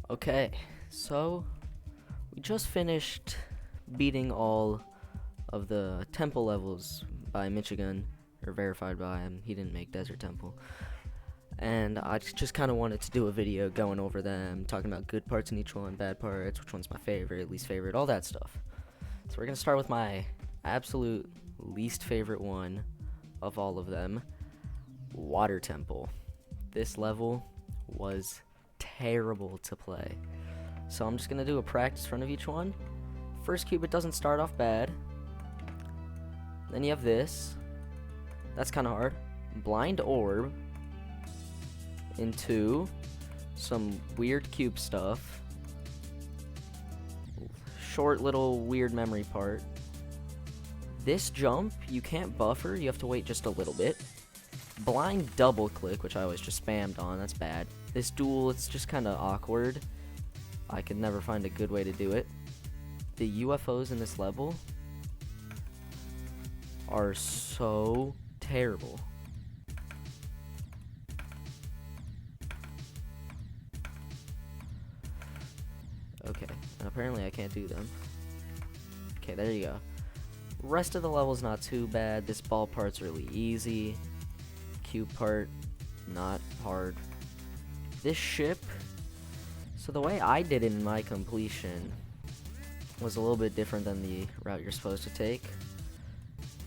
Okay, so we just finished beating all of the temple levels by Michigun, or verified by him. He didn't make Desert Temple. And I just kind of wanted to do a video going over them, talking about good parts in each one, bad parts, which one's my favorite, least favorite, all that stuff. So we're going to start with my absolute least favorite one of all of them, Water Temple. This level was terrible to play. So I'm just going to do a practice run of each one. First cube, it doesn't start off bad. Then you have this. That's kind of hard. Blind orb into some weird cube stuff. Short little weird memory part. This jump, you can't buffer, you have to wait just a little bit. Blind double click, which I always just spammed on, that's bad. This duel, it's just kind of awkward. I could never find a good way to do it. The UFOs in this level are so terrible. Okay, and apparently I can't do them. Okay, there you go. Rest of the level's not too bad. This ball part's really easy. Cube part, not hard. This ship, so the way I did it in my completion was a little bit different than the route you're supposed to take.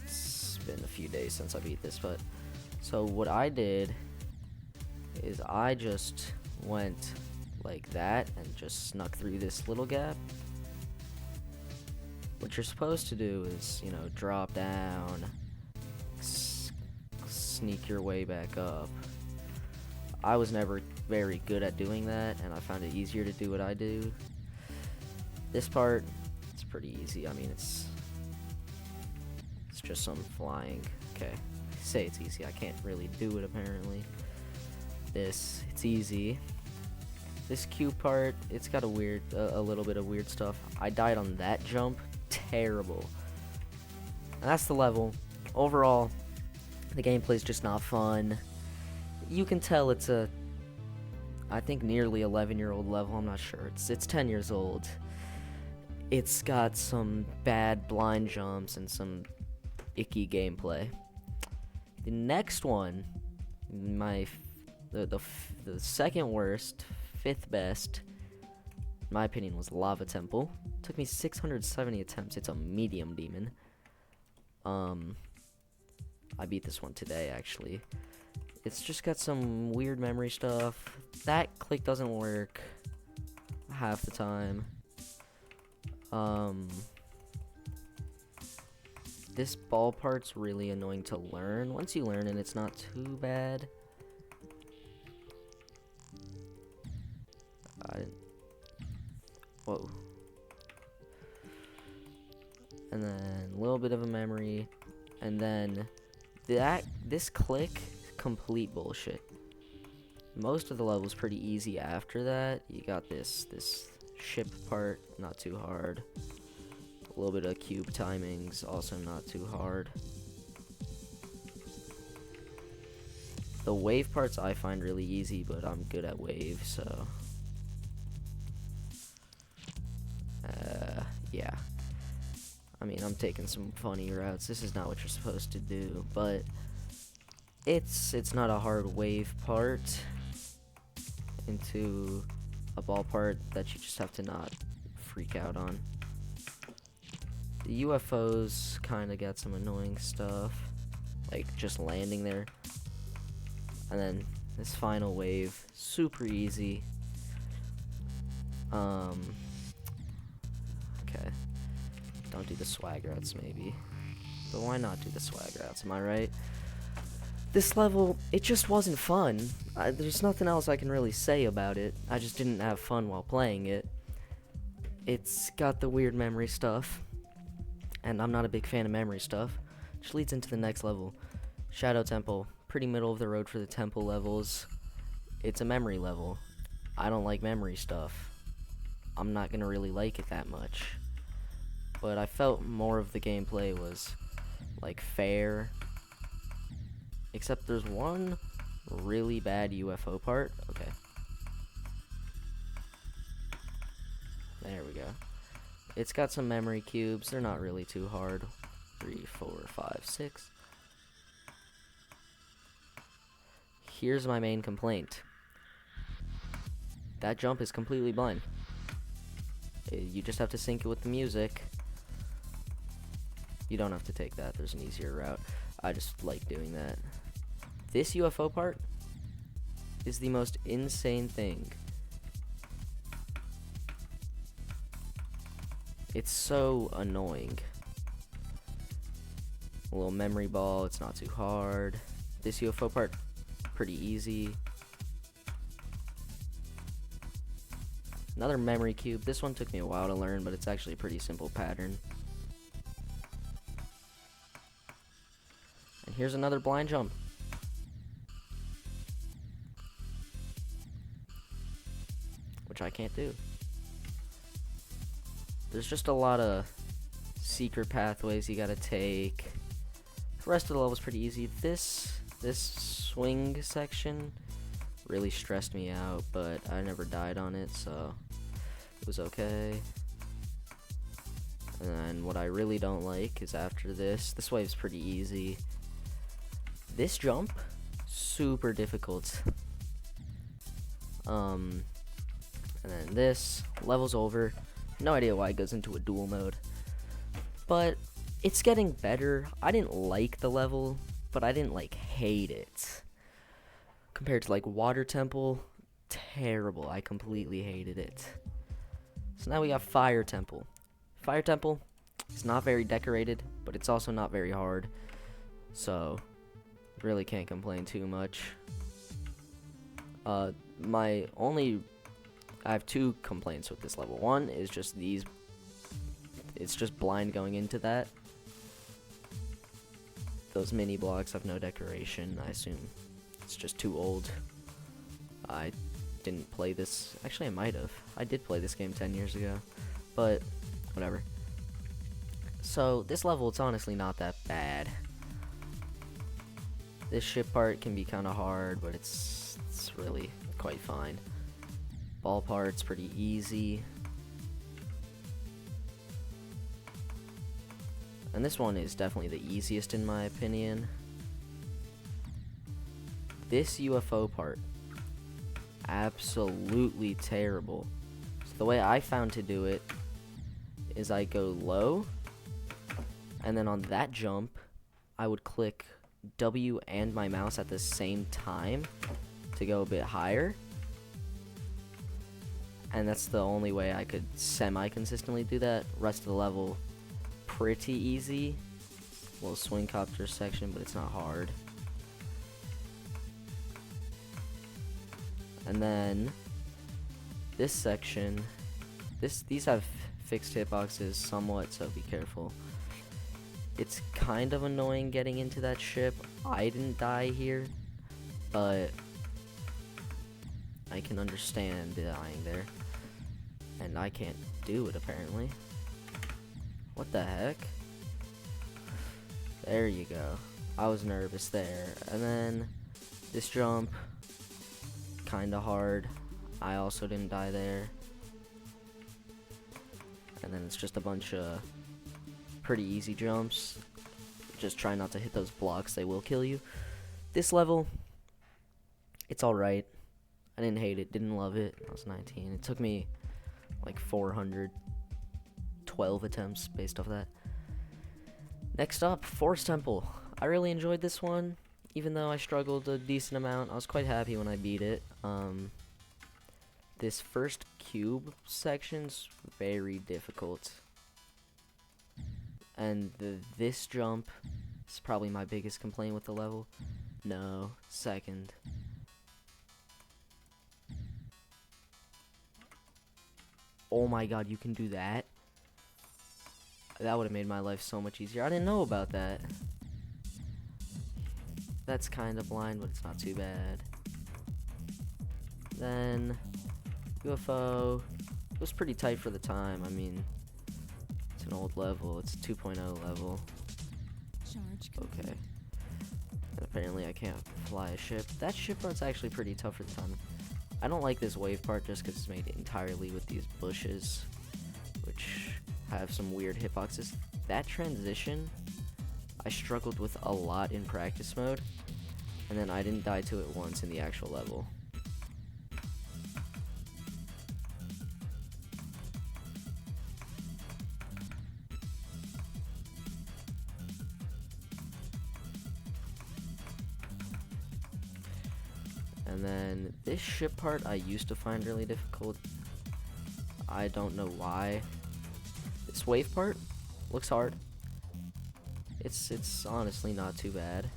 It's been a few days since I beat this, but so what I did is I just went like that and just snuck through this little gap. What you're supposed to do is, you know, drop down, sneak your way back up. I was never very good at doing that, and I found it easier to do what I do. This part, it's pretty easy. I mean, it's just some flying. Okay, I say it's easy. I can't really do it apparently. This, it's easy. This cube part, it's got a little bit of weird stuff. I died on that jump. Terrible. And that's the level. Overall, the gameplay's just not fun. You can tell it's a, I think, nearly 11-year-old level. I'm not sure. It's 10 years old. It's got some bad blind jumps and some icky gameplay. The next one, the second worst, fifth best, in my opinion, was Lava Temple. Took me 670 attempts. It's a medium demon. I beat this one today, actually. It's just got some weird memory stuff. That click doesn't work half the time. This ball part's really annoying to learn. Once you learn it, it's not too bad. Whoa. And then a little bit of a memory, and then this click, complete bullshit. Most of the level's pretty easy after that. You got this ship part, not too hard. A little bit of cube timings, also not too hard. The wave parts I find really easy, but I'm good at wave, so yeah. I mean, I'm taking some funny routes. This is not what you're supposed to do, but it's not a hard wave part into a ball part that you just have to not freak out on. The UFOs kind of got some annoying stuff, like just landing there. And then this final wave, super easy. Okay. Don't do the swag routes, maybe. But why not do the swag routes, am I right? This level, it just wasn't fun. There's nothing else I can really say about it. I just didn't have fun while playing it. It's got the weird memory stuff. And I'm not a big fan of memory stuff. Which leads into the next level. Shadow Temple. Pretty middle of the road for the temple levels. It's a memory level. I don't like memory stuff. I'm not gonna really like it that much. But I felt more of the gameplay was like fair. Except there's one really bad UFO part. Okay. It's got some memory cubes. They're not really too hard. 3, 4, 5, 6. Here's my main complaint. That jump is completely blind. You just have to sync it with the music. You don't have to take that. There's an easier route. I just like doing that. This UFO part is the most insane thing. It's so annoying. A little memory ball, it's not too hard. This UFO part, pretty easy. Another memory cube. This one took me a while to learn, but it's actually a pretty simple pattern. And here's another blind jump. Which I can't do. There's just a lot of secret pathways you gotta take. The rest of the level's pretty easy. This swing section really stressed me out, but I never died on it, so it was okay. And then what I really don't like is after this wave's pretty easy. This jump, super difficult. And then this level's over. No idea why it goes into a dual mode, but it's getting better. I didn't like the level, but I didn't like hate it. Compared to like Water Temple, terrible. I completely hated it. So now we got Fire Temple. Fire Temple is not very decorated, but it's also not very hard. So really can't complain too much. I have two complaints with this level. One is just it's just blind going into that. Those mini blocks have no decoration. I assume it's just too old. I didn't play this. Actually, I might have. I did play this game 10 years ago, but whatever. So this level, it's honestly not that bad. This ship part can be kind of hard, but it's really quite fine. Ball part's pretty easy. And this one is definitely the easiest in my opinion. This UFO part, absolutely terrible. So the way I found to do it is I go low, and then on that jump, I would click W and my mouse at the same time to go a bit higher. And that's the only way I could semi-consistently do that. Rest of the level, pretty easy. Little swing copter section, but it's not hard. And then this section, these have fixed hitboxes somewhat, so be careful. It's kind of annoying getting into that ship. I didn't die here, but I can understand dying there. And I can't do it, apparently. What the heck? There you go. I was nervous there. And then this jump, kinda hard. I also didn't die there. And then it's just a bunch of pretty easy jumps. Just try not to hit those blocks, they will kill you. This level, it's alright. I didn't hate it, didn't love it. I was 19. It took me like 412 attempts based off that. Next up, Forest Temple. I really enjoyed this one, even though I struggled a decent amount. I was quite happy when I beat it. This first cube section's very difficult. And this jump is probably my biggest complaint with the level. No, second. Oh my god, you can do that? That would have made my life so much easier. I didn't know about that. That's kind of blind, but it's not too bad. Then, UFO. It was pretty tight for the time. I mean, it's an old level. It's a 2.0 level. Okay. And apparently I can't fly a ship. That ship part's actually pretty tough for the time. I don't like this wave part just because it's made entirely with these bushes, which have some weird hitboxes. That transition, I struggled with a lot in practice mode, and then I didn't die to it once in the actual level. And then this ship part I used to find really difficult. I don't know why. This wave part looks hard. It's honestly not too bad.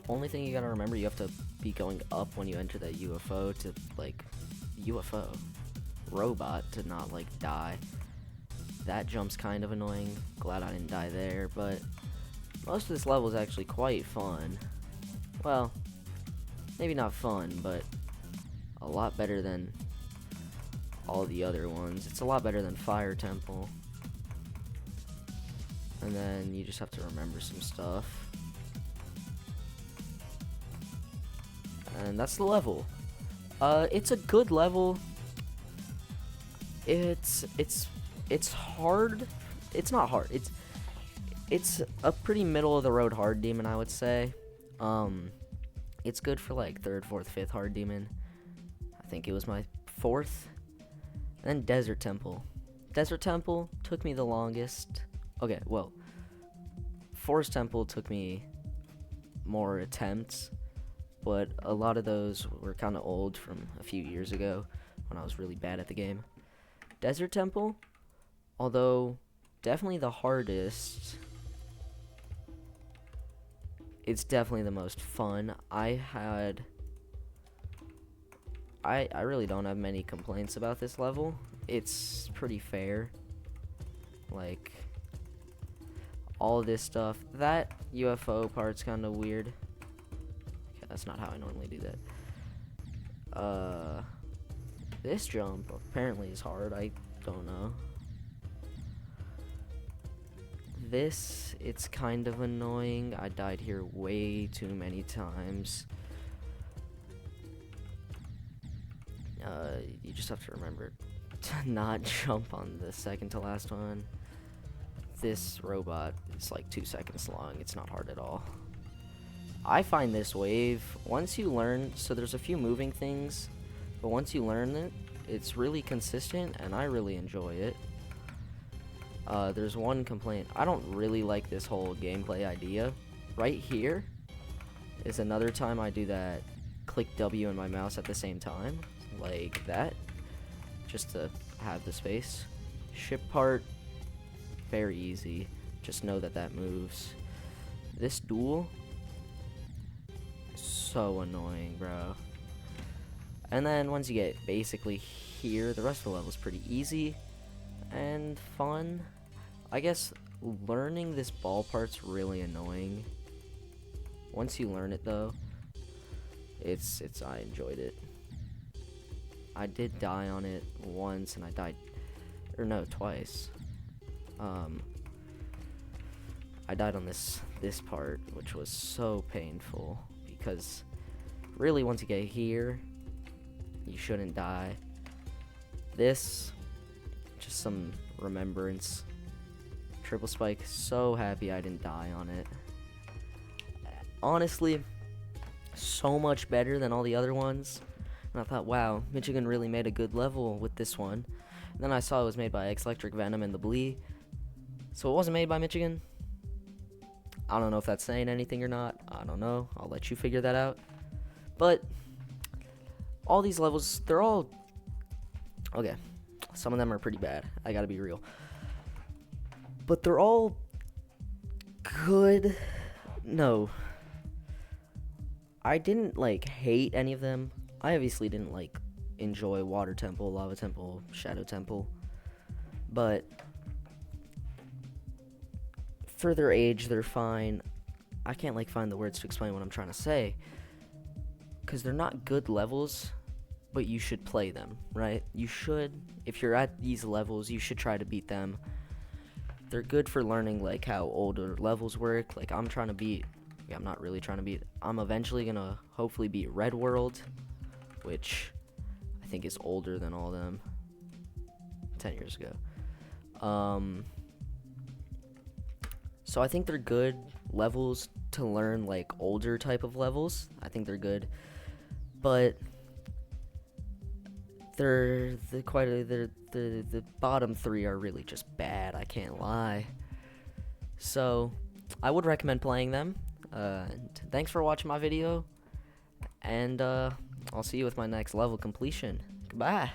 Only thing you gotta remember, you have to be going up when you enter that UFO to, like, UFO robot to not, like, die. That jump's kind of annoying. Glad I didn't die there, but most of this level is actually quite fun. Well, maybe not fun, but a lot better than all the other ones. It's a lot better than Fire Temple. And then you just have to remember some stuff. And that's the level. It's a good level. It's hard. It's not hard. It's a pretty middle of the road hard demon, I would say. It's good for like 3rd, 4th, 5th hard demon. I think it was my 4th. And then Desert Temple. Desert Temple took me the longest. Okay, well, Forest Temple took me more attempts, but a lot of those were kind of old from a few years ago when I was really bad at the game. Desert Temple, although definitely the hardest, it's definitely the most fun. I really don't have many complaints about this level. It's pretty fair. Like, all of this stuff. That UFO part's kind of weird. Okay, that's not how I normally do that. This jump apparently is hard. I don't know. This, it's kind of annoying. I died here way too many times. You just have to remember to not jump on the second to last one. This robot is like 2 seconds long. It's not hard at all. I find this wave, once you learn, so there's a few moving things, but once you learn it, it's really consistent, and I really enjoy it. There's one complaint. I don't really like this whole gameplay idea. Right here is another time I do that click W and my mouse at the same time, like that, just to have the space. Ship part, very easy. Just know that that moves. This duel, so annoying, bro. And then once you get basically here, the rest of the level is pretty easy and fun. I guess learning this ball part's really annoying. Once you learn it though, I enjoyed it. I did die on it once, and I died, or no, twice. I died on this part, which was so painful, because really once you get here, you shouldn't die. This, just some remembrance. Triple spike, so happy I didn't die on it. Honestly, so much better than all the other ones. And I thought, wow, Michigan really made a good level with this one. And then I saw it was made by Electric Venom and the Blee. So it wasn't made by Michigan. I don't know if that's saying anything or not. I don't know. I'll let you figure that out. But all these levels, they're all okay. Some of them are pretty bad. I gotta be real. But they're all good. No. I didn't, like, hate any of them. I obviously didn't, like, enjoy Water Temple, Lava Temple, Shadow Temple. But for their age, they're fine. I can't, like, find the words to explain what I'm trying to say. Because they're not good levels, but you should play them, right? You should. If you're at these levels, you should try to beat them. They're good for learning, like, how older levels work. Like, I'm trying to beat... Yeah, I'm not really trying to beat... I'm eventually going to hopefully beat Red World, which I think is older than all them. 10 years ago. So I think they're good levels to learn, like older type of levels. I think they're good, but the bottom three are really just bad. I can't lie. So I would recommend playing them. And thanks for watching my video, and I'll see you with my next level completion. Goodbye.